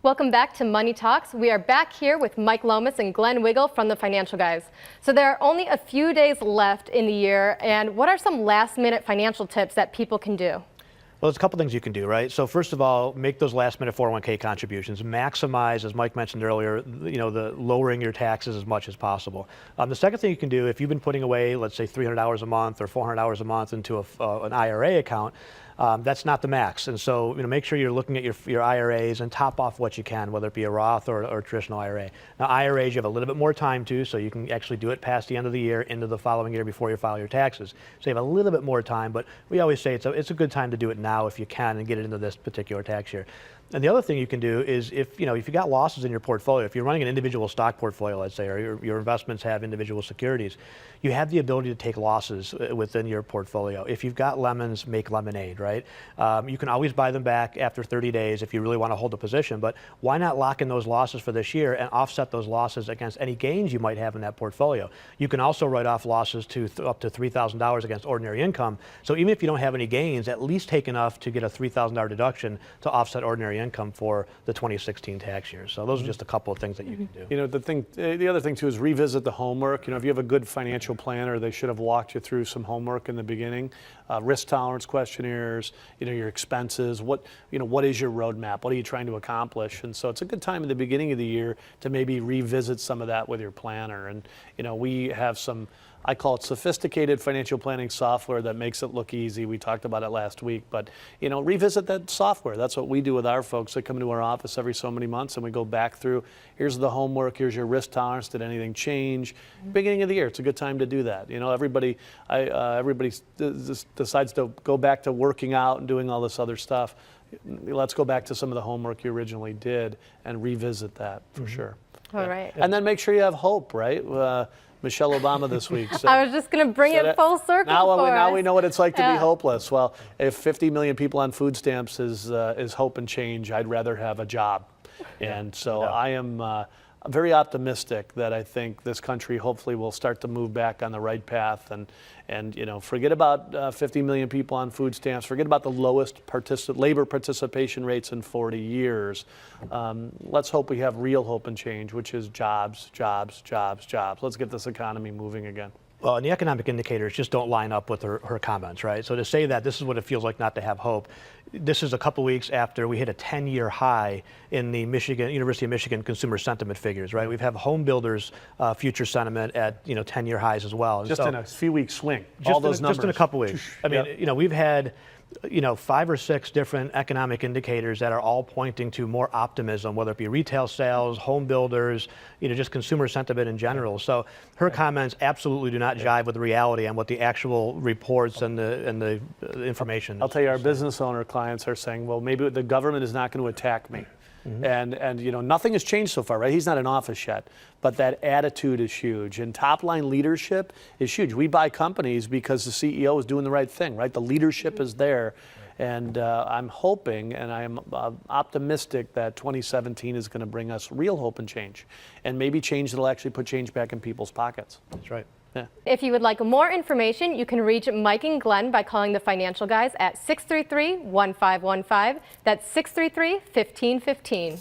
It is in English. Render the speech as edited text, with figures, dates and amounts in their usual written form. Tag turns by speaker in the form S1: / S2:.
S1: Welcome back to Money Talks. We are back here with Mike Lomas and Glenn Wiggle from the Financial Guys. So there are only a few days left in the year, and what are some last-minute financial tips that people can do?
S2: Well, there's a couple things you can do, right? So first of all, make those last-minute 401k contributions. Maximize, as Mike mentioned earlier, the lowering your taxes as much as possible. The second thing you can do, if you've been putting away, let's say $300 a month or $400 a month into an IRA account, that's not the max. And so, make sure you're looking at your IRAs and top off what you can, whether it be a Roth or a traditional IRA. Now, IRAs, you have a little bit more time to, so you can actually do it past the end of the year into the following year before you file your taxes. So you have a little bit more time, but we always say it's a good time to do it now if you can and get it into this particular tax year. And the other thing you can do is if you got losses in your portfolio, if you're running an individual stock portfolio, let's say, or your investments have individual securities, you have the ability to take losses within your portfolio. If you've got lemons, make lemonade, right? You can always buy them back after 30 days if you really want to hold a position, but why not lock in those losses for this year and offset those losses against any gains you might have in that portfolio? You can also write off losses to up to $3,000 against ordinary income. So even if you don't have any gains, at least take enough to get a $3,000 deduction to offset ordinary income for the 2016 tax year. So those are just a couple of things that you can do.
S3: The other thing too is revisit the homework. If you have a good financial planner, they should have walked you through some homework in the beginning. Risk tolerance questionnaires, your expenses, what is your roadmap? What are you trying to accomplish? And so it's a good time at the beginning of the year to maybe revisit some of that with your planner. And we have some, I call it sophisticated financial planning software that makes it look easy. We talked about it last week, but revisit that software. That's what we do with our folks that come into our office every so many months, and we go back through, here's the homework, here's your risk tolerance, did anything change? Beginning of the year, it's a good time to do that. Everybody decides to go back to working out and doing all this other stuff. Let's go back to some of the homework you originally did and revisit that for sure.
S1: All right.
S3: And then make sure you have hope, right? Michelle Obama this week.
S1: I was just going to bring it full circle
S3: now we know what it's like to be hopeless. Well, if 50 million people on food stamps is hope and change, I'd rather have a job. And so I am very optimistic that I think this country hopefully will start to move back on the right path and forget about 50 million people on food stamps, forget about the lowest labor participation rates in 40 years. Let's hope we have real hope and change, which is jobs, jobs, jobs, jobs. Let's get this economy moving again.
S2: Well, and the economic indicators just don't line up with her comments, right? So to say that this is what it feels like not to have hope, this is a couple weeks after we hit a 10-year high in the University of Michigan consumer sentiment figures, right? We've had home builders future sentiment at 10-year highs as well.
S3: Just in a few weeks swing, all those numbers.
S2: Just in a couple weeks. I mean, we've had 5 or 6 different economic indicators that are all pointing to more optimism, whether it be retail sales, home builders, just consumer sentiment in general. So her comments absolutely do not jive with the reality and what the actual reports and the information.
S3: I'll tell you, our business owner clients are saying, well, maybe the government is not going to attack me. And nothing has changed so far, right? He's not in office yet, but that attitude is huge. And top line leadership is huge. We buy companies because the CEO is doing the right thing, right? The leadership is there. And I'm hoping and I'm optimistic that 2017 is going to bring us real hope and change. And maybe change that will actually put change back in people's pockets.
S2: That's right.
S3: Yeah.
S1: If you would like more information, you can reach Mike and Glenn by calling the Financial Guys at 633-1515. That's 633-1515.